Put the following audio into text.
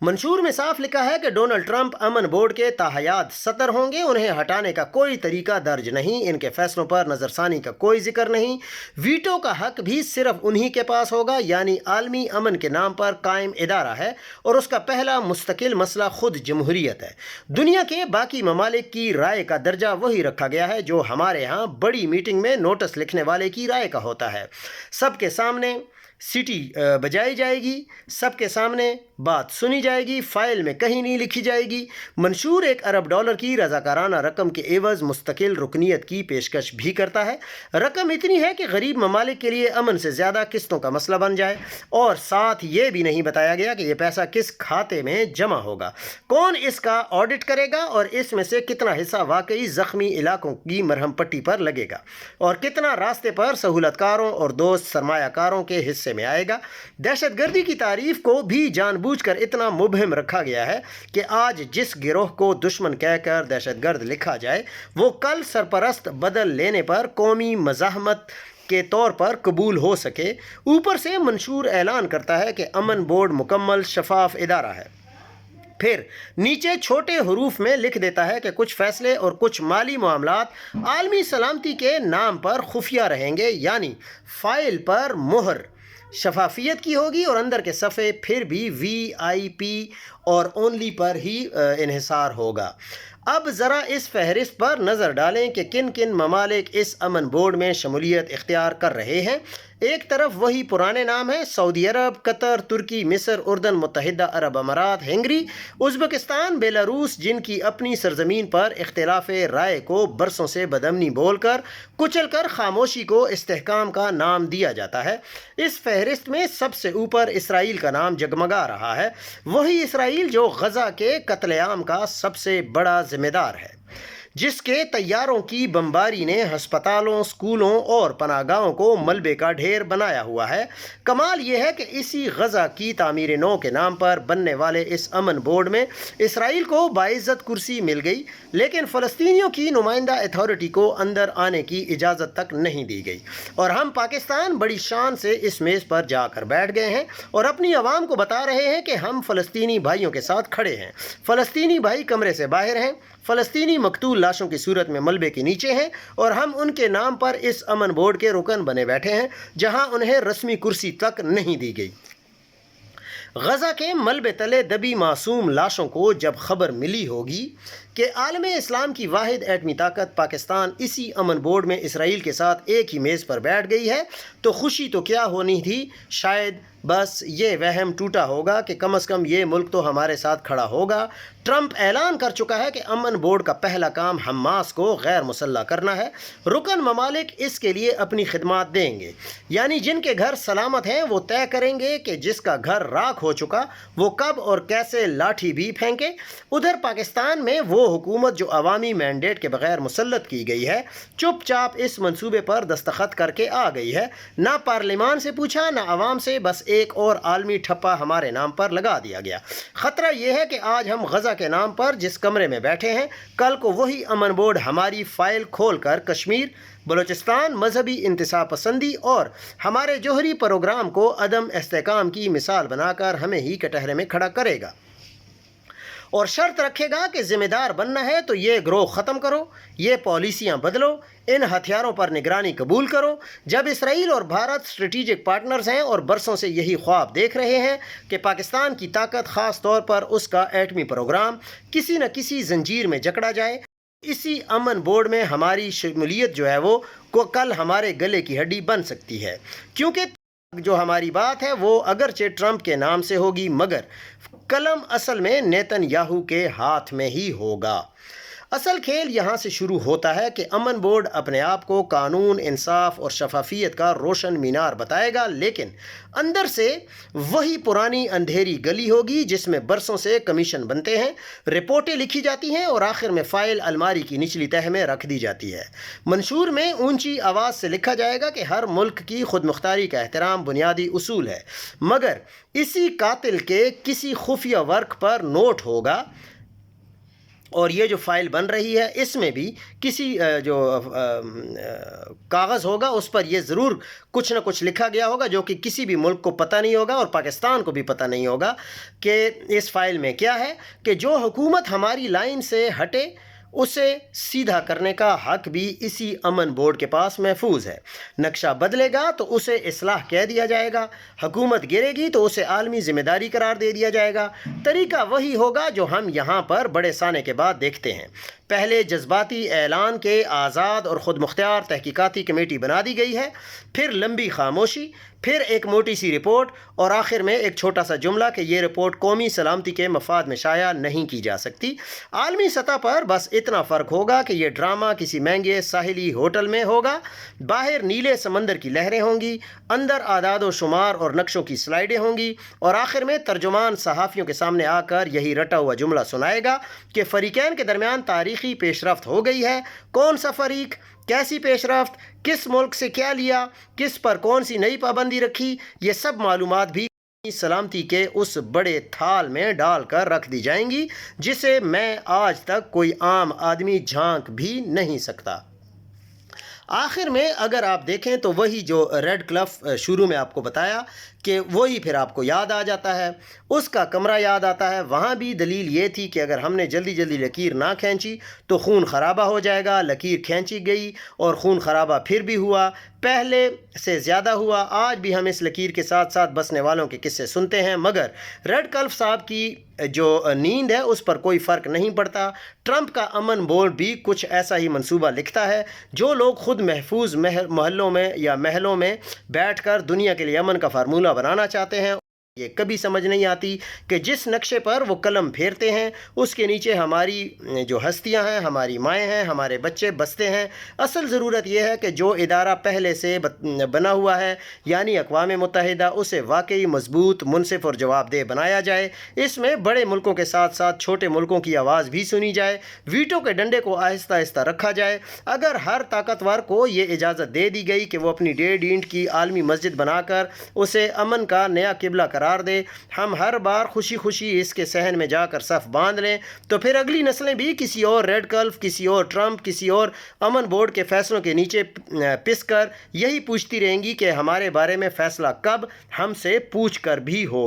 منشور میں صاف لکھا ہے کہ ڈونلڈ ٹرمپ امن بورڈ کے تاحیات صدر ہوں گے، انہیں ہٹانے کا کوئی طریقہ درج نہیں، ان کے فیصلوں پر نظر ثانی کا کوئی ذکر نہیں، ویٹو کا حق بھی صرف انہی کے پاس ہوگا، یعنی عالمی امن کے نام پر قائم ادارہ ہے اور اس کا پہلا مستقل مسئلہ خود جمہوریت ہے۔ دنیا کے باقی ممالک کی رائے کا درجہ وہی رکھا گیا ہے جو ہمارے ہاں بڑی میٹنگ میں نوٹس لکھنے والے کی رائے کا ہوتا ہے۔ سب کے سامنے سیٹی بجائی جائے گی، سب کے سامنے بات سنی جائے گی، فائل میں کہیں نہیں لکھی جائے گی۔ منشور $1 ارب کی رضاکارانہ رقم کے عوض مستقل رکنیت کی پیشکش بھی کرتا ہے۔ رقم اتنی ہے کہ غریب ممالک کے لیے امن سے زیادہ قسطوں کا مسئلہ بن جائے، اور ساتھ یہ بھی نہیں بتایا گیا کہ یہ پیسہ کس کھاتے میں جمع ہوگا، کون اس کا آڈٹ کرے گا، اور اس میں سے کتنا حصہ واقعی زخمی علاقوں کی مرہم پٹی پر لگے گا اور کتنا راستے پر سہولت کاروں اور دوست سرمایہ کاروں کے حصے میں آئے گا۔ دہشت گردی کی تعریف کو بھی جان بوجھ کر اتنا مبہم رکھا گیا ہے کہ آج جس گروہ کو دشمن کہہ کر دہشت گرد لکھا جائے وہ کل سرپرست بدل لینے پر قومی مزاحمت کے طور پر قبول ہو سکے۔ اوپر سے منشور اعلان کرتا ہے کہ امن بورڈ مکمل شفاف ادارہ ہے، پھر نیچے چھوٹے حروف میں لکھ دیتا ہے کہ کچھ فیصلے اور کچھ مالی معاملات عالمی سلامتی کے نام پر خفیہ رہیں گے، یعنی فائل پر مہر شفافیت کی ہوگی اور اندر کے صفحے پھر بھی VIP اور اونلی پر ہی انحصار ہوگا۔ اب ذرا اس فہرست پر نظر ڈالیں کہ کن کن ممالک اس امن بورڈ میں شمولیت اختیار کر رہے ہیں۔ ایک طرف وہی پرانے نام ہیں: سعودی عرب، قطر، ترکی، مصر، اردن، متحدہ عرب امارات، ہنگری، ازبکستان، بیلاروس، جن کی اپنی سرزمین پر اختلاف رائے کو برسوں سے بدامنی بول کر کچل کر خاموشی کو استحکام کا نام دیا جاتا ہے۔ اس فہرست میں سب سے اوپر اسرائیل کا نام جگمگا رہا ہے، وہی اسرائیل جو غزہ کے قتل عام کا سب سے بڑا ذمہ دار ہے، جس کے طیاروں کی بمباری نے ہسپتالوں، اسکولوں اور پناہ گاہوں کو ملبے کا ڈھیر بنایا ہوا ہے۔ کمال یہ ہے کہ اسی غزہ کی تعمیر نو کے نام پر بننے والے اس امن بورڈ میں اسرائیل کو باعزت کرسی مل گئی، لیکن فلسطینیوں کی نمائندہ اتھارٹی کو اندر آنے کی اجازت تک نہیں دی گئی، اور ہم پاکستان بڑی شان سے اس میز پر جا کر بیٹھ گئے ہیں اور اپنی عوام کو بتا رہے ہیں کہ ہم فلسطینی بھائیوں کے ساتھ کھڑے ہیں۔ فلسطینی بھائی کمرے سے باہر ہیں، فلسطینی مقتول لاشوں کی صورت میں ملبے کے نیچے ہیں، اور ہم ان کے نام پر اس امن بورڈ کے رکن بنے بیٹھے ہیں جہاں انہیں رسمی کرسی تک نہیں دی گئی۔ غزہ کے ملبے تلے دبی معصوم لاشوں کو جب خبر ملی ہوگی کہ عالم اسلام کی واحد ایٹمی طاقت پاکستان اسی امن بورڈ میں اسرائیل کے ساتھ ایک ہی میز پر بیٹھ گئی ہے، تو خوشی تو کیا ہونی تھی، شاید بس یہ وہم ٹوٹا ہوگا کہ کم از کم یہ ملک تو ہمارے ساتھ کھڑا ہوگا۔ ٹرمپ اعلان کر چکا ہے کہ امن بورڈ کا پہلا کام حماس کو غیر مسلح کرنا ہے۔ رکن ممالک اس کے لیے اپنی خدمات دیں گے، یعنی جن کے گھر سلامت ہیں وہ طے کریں گے کہ جس کا گھر راکھ ہو چکا وہ کب اور کیسے لاٹھی بھی پھینکے۔ ادھر پاکستان میں وہ حکومت جو عوامی مینڈیٹ کے بغیر مسلط کی گئی ہے، چپ چاپ اس منصوبے پر دستخط کر کے آ گئی ہے، نہ پارلیمان سے پوچھا نہ عوام سے، بس ایک اور عالمی ٹھپا ہمارے نام پر لگا دیا گیا۔ خطرہ یہ ہے کہ آج ہم غزہ کے نام پر جس کمرے میں بیٹھے ہیں، کل کو وہی امن بورڈ ہماری فائل کھول کر کشمیر، بلوچستان، مذہبی انتصاب پسندی اور ہمارے جوہری پروگرام کو عدم استحکام کی مثال بنا کر ہمیں ہی کٹہرے میں کھڑا کرے گا، اور شرط رکھے گا کہ ذمہ دار بننا ہے تو یہ گروہ ختم کرو، یہ پالیسیاں بدلو، ان ہتھیاروں پر نگرانی قبول کرو۔ جب اسرائیل اور بھارت اسٹریٹجک پارٹنرز ہیں اور برسوں سے یہی خواب دیکھ رہے ہیں کہ پاکستان کی طاقت، خاص طور پر اس کا ایٹمی پروگرام، کسی نہ کسی زنجیر میں جکڑا جائے، اسی امن بورڈ میں ہماری شمولیت جو ہے وہ کل ہمارے گلے کی ہڈی بن سکتی ہے، کیونکہ جو ہماری بات ہے وہ اگرچہ ٹرمپ کے نام سے ہوگی مگر قلم اصل میں نیتن یاہو کے ہاتھ میں ہی ہوگا۔ اصل کھیل یہاں سے شروع ہوتا ہے کہ امن بورڈ اپنے آپ کو قانون، انصاف اور شفافیت کا روشن مینار بتائے گا، لیکن اندر سے وہی پرانی اندھیری گلی ہوگی جس میں برسوں سے کمیشن بنتے ہیں، رپورٹیں لکھی جاتی ہیں اور آخر میں فائل الماری کی نچلی تہہ میں رکھ دی جاتی ہے۔ منشور میں اونچی آواز سے لکھا جائے گا کہ ہر ملک کی خود مختاری کا احترام بنیادی اصول ہے، مگر اسی قاتل کے کسی خفیہ ورک پر نوٹ ہوگا اور یہ جو فائل بن رہی ہے اس میں بھی کسی جو کاغذ ہوگا اس پر یہ ضرور کچھ نہ کچھ لکھا گیا ہوگا جو کہ کسی بھی ملک کو پتہ نہیں ہوگا اور پاکستان کو بھی پتہ نہیں ہوگا کہ اس فائل میں کیا ہے، کہ جو حکومت ہماری لائن سے ہٹے اسے سیدھا کرنے کا حق بھی اسی امن بورڈ کے پاس محفوظ ہے۔ نقشہ بدلے گا تو اسے اصلاح کہہ دیا جائے گا، حکومت گرے گی تو اسے عالمی ذمہ داری قرار دے دیا جائے گا۔ طریقہ وہی ہوگا جو ہم یہاں پر بڑے سانے کے بعد دیکھتے ہیں۔ پہلے جذباتی اعلان کے آزاد اور خود مختار تحقیقاتی کمیٹی بنا دی گئی ہے، پھر لمبی خاموشی، پھر ایک موٹی سی رپورٹ، اور آخر میں ایک چھوٹا سا جملہ کہ یہ رپورٹ قومی سلامتی کے مفاد میں شائع نہیں کی جا سکتی۔ عالمی سطح پر بس اتنا فرق ہوگا کہ یہ ڈرامہ کسی مہنگے ساحلی ہوٹل میں ہوگا، باہر نیلے سمندر کی لہریں ہوں گی، اندر اعداد و شمار اور نقشوں کی سلائیڈیں ہوں گی، اور آخر میں ترجمان صحافیوں کے سامنے آ کر یہی رٹا ہوا جملہ سنائے گا کہ فریقین کے درمیان تاریخی پیش رفت ہو گئی ہے۔ کون سا فریق، کیسی پیش رفت، کس ملک سے کیا لیا، کس پر کون سی نئی پابندی رکھی، یہ سب معلومات بھی سلامتی کے اس بڑے تھال میں ڈال کر رکھ دی جائیں گی جسے میں آج تک کوئی عام آدمی جھانک بھی نہیں سکتا۔ آخر میں اگر آپ دیکھیں تو وہی جو ریڈ کلف شروع میں آپ کو بتایا کہ وہی پھر آپ کو یاد آ جاتا ہے، اس کا کمرہ یاد آتا ہے۔ وہاں بھی دلیل یہ تھی کہ اگر ہم نے جلدی جلدی لکیر نہ کھینچی تو خون خرابہ ہو جائے گا۔ لکیر کھینچی گئی اور خون خرابہ پھر بھی ہوا، پہلے سے زیادہ ہوا۔ آج بھی ہم اس لکیر کے ساتھ ساتھ بسنے والوں کے قصے سنتے ہیں، مگر ریڈ کلف صاحب کی جو نیند ہے اس پر کوئی فرق نہیں پڑتا۔ ٹرمپ کا امن بورڈ بھی کچھ ایسا ہی منصوبہ لکھتا ہے۔ جو لوگ خود محفوظ محلوں میں یا محلوں میں بیٹھ کر دنیا کے لیے امن کا فارمولہ بنانا چاہتے ہیں، یہ کبھی سمجھ نہیں آتی کہ جس نقشے پر وہ قلم پھیرتے ہیں اس کے نیچے ہماری جو ہستیاں ہیں، ہماری مائیں ہیں، ہمارے بچے بستے ہیں۔ اصل ضرورت یہ ہے کہ جو ادارہ پہلے سے بنا ہوا ہے یعنی اقوام متحدہ، اسے واقعی مضبوط، منصف اور جواب دہ بنایا جائے۔ اس میں بڑے ملکوں کے ساتھ ساتھ چھوٹے ملکوں کی آواز بھی سنی جائے، ویٹو کے ڈنڈے کو آہستہ آہستہ رکھا جائے۔ اگر ہر طاقتور کو یہ اجازت دے دی گئی کہ وہ اپنی 1.5 اینٹ کی عالمی مسجد بنا کر اسے امن کا نیا قبلہ قرار دے، ہم ہر بار خوشی خوشی اس کے صحن میں جا کر صف باندھ لیں، تو پھر اگلی نسلیں بھی کسی اور ریڈ کلف، کسی اور ٹرمپ، کسی اور امن بورڈ کے فیصلوں کے نیچے پس کر یہی پوچھتی رہیں گی کہ ہمارے بارے میں فیصلہ کب، ہم سے پوچھ کر بھی ہو۔